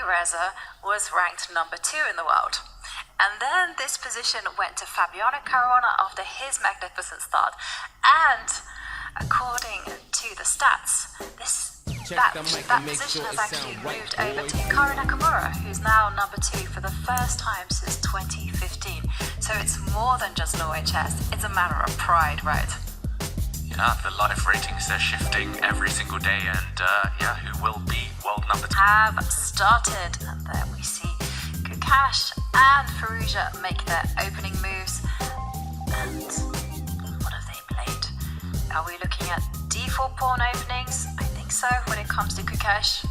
Alireza was ranked number 2 in the world. And then this position went to Fabiano Caruana after his magnificent start. And according to the stats, that position has actually moved over to Hikaru Nakamura, who's now number 2 for the first time since 2015. So it's more than just Norway Chess, it's a matter of pride, right? Yeah, the live ratings, they're shifting every single day, and who will be world number 2? Have started, and there we see Hikaru and Firouzja make their opening moves. And what have they played? Are we looking at d4 pawn openings? I think so when it comes to Hikaru.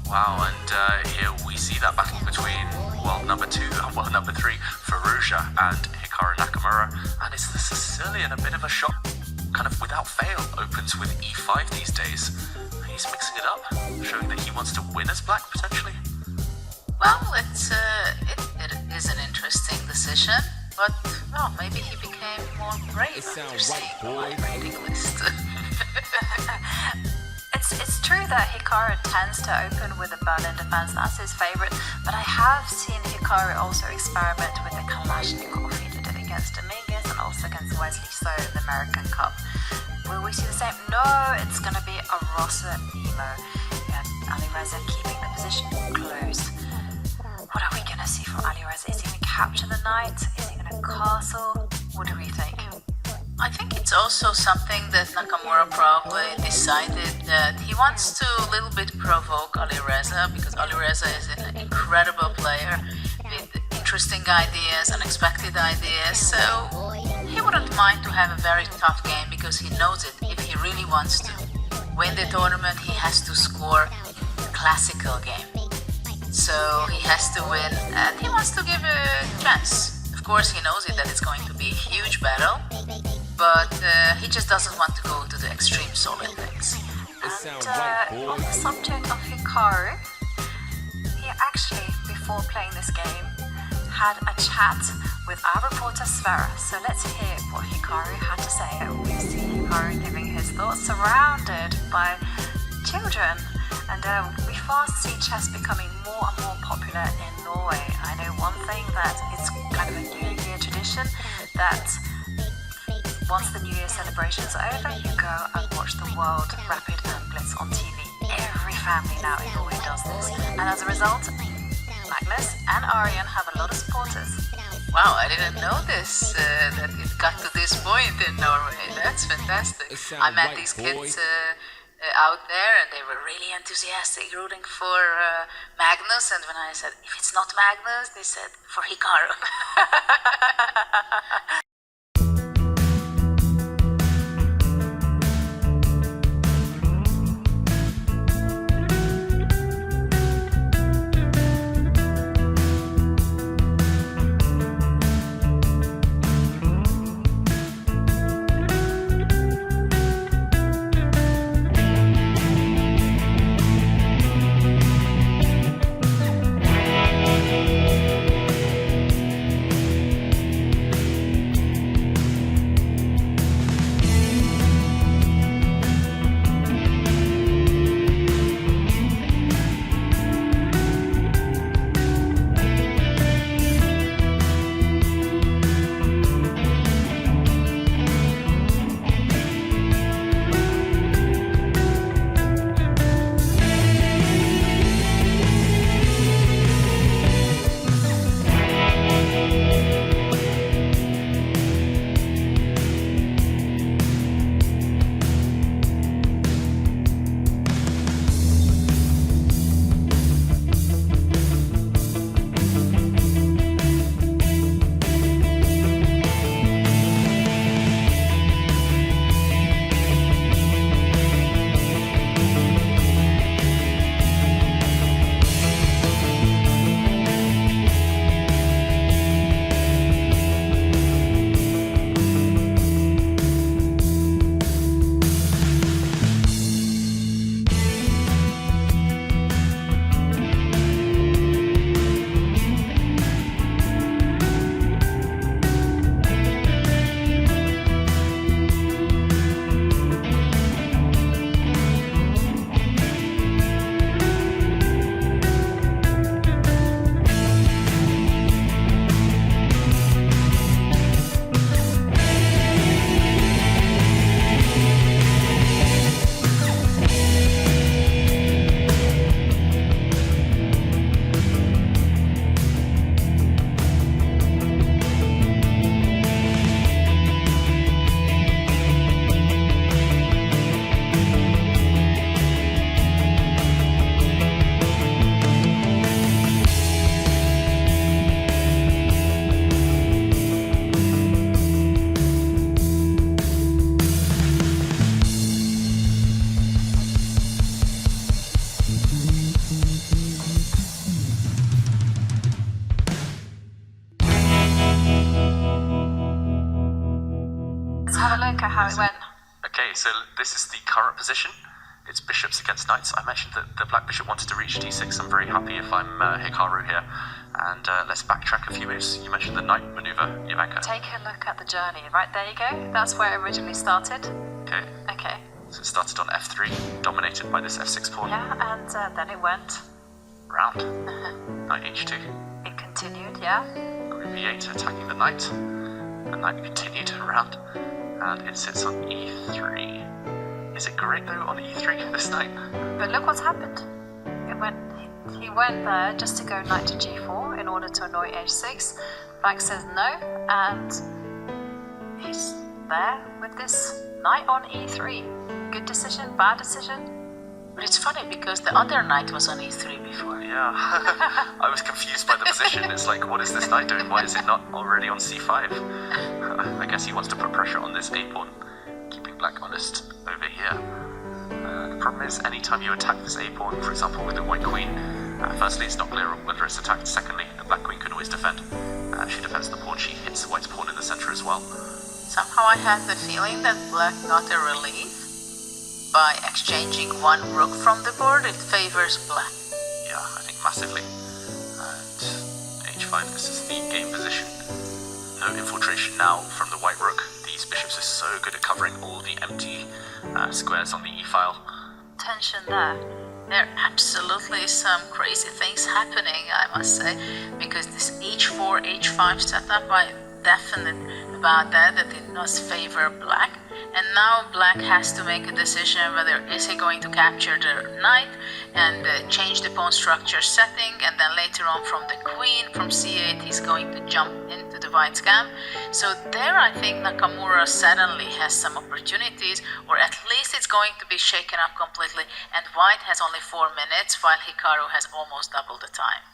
Wow, and here we see that battle between world number 2 and world number 3, Firouzja and Hikaru Nakamura. And is the Sicilian a bit of a shock? Kind of without fail opens with e5 these days. He's mixing it up, showing that he wants to win as black potentially. Well, it is an interesting decision, but maybe he became more brave after seeing my rating list. It's true that Hikaru tends to open with the Berlin defense, that's his favorite, but I have seen Hikaru also experiment with the Kalashnikov. He did it against Dominguez and also against Wesley So in the American Cup. Will we see the same? No, it's going to be a Rossa Emo. Alireza keeping the position close. What are we going to see from Alireza? Is he going to capture the knight? Is he going to castle? What do we think? I think it's also something that Nakamura probably decided that he wants to a little bit provoke Alireza, because Alireza is an incredible player with interesting ideas, unexpected ideas, so he wouldn't mind to have a very tough game, because he knows it. If he really wants to win the tournament, he has to score a classical game. So he has to win, and he wants to give a chance. Of course, he knows it that it's going to be a huge battle, but he just doesn't want to go to the extreme solid things. And on the subject of Hikaru, he actually, before playing this game, had a chat with our reporter Sverre. So let's hear what Hikaru had to say. We see Hikaru giving his thoughts surrounded by children. And we fast see chess becoming more and more popular in Norway. I know one thing, that it's kind of a New Year tradition that once the New Year celebrations are over, you go and watch the World Rapid and Blitz on TV. Every family now in Norway does this. And as a result, Magnus and Arjen have a lot of supporters. Wow, I didn't know this, that it got to this point in Norway. That's fantastic. I met these kids out there, and they were really enthusiastic, rooting for Magnus, and when I said, if it's not Magnus, they said, for Hikaru. Ivanka, how it went. Okay, so this is the current position. It's bishops against knights. I mentioned that the black bishop wanted to reach d6. I'm very happy if I'm Hikaru here. And let's backtrack a few moves. You mentioned the knight maneuver, Ivanka. Take a look at the journey. Right, there you go. That's where it originally started. Okay. Okay. So it started on f3, dominated by this f6 pawn. Yeah, and then it went. Round. Knight h2. It continued, yeah. Queen v8 attacking the knight. The knight continued around. And it sits on e3. Is it great though on e3 this knight? But look what's happened. He went there just to go knight to g4 in order to annoy h6. Black says no, and he's there with this knight on e3. Good decision, bad decision? But it's funny because the other knight was on e3 before. Yeah, I was confused by the position. It's like, what is this knight doing? Why is it not already on c5? I guess he wants to put pressure on this a-pawn, keeping black honest over here. The problem is, anytime you attack this a-pawn, for example with the white queen, firstly it's not clear whether it's attacked, secondly the black queen can always defend. She defends the pawn, she hits the white's pawn in the center as well. Somehow I had the feeling that black got a relief. By exchanging one rook from the board, it favors black. Yeah, I think massively. And h5, this is the game position. No infiltration now from the white rook. These bishops are so good at covering all the empty squares on the e-file. Tension there. There are absolutely some crazy things happening, I must say, because this h4, h5 setup, I definitely about that it does favor black. And now black has to make a decision whether is he going to capture the knight and change the pawn structure setting, and then later on from the queen, from c8, he's going to jump into the white's camp. So there I think Nakamura suddenly has some opportunities, or at least it's going to be shaken up completely, and white has only 4 minutes while Hikaru has almost double the time.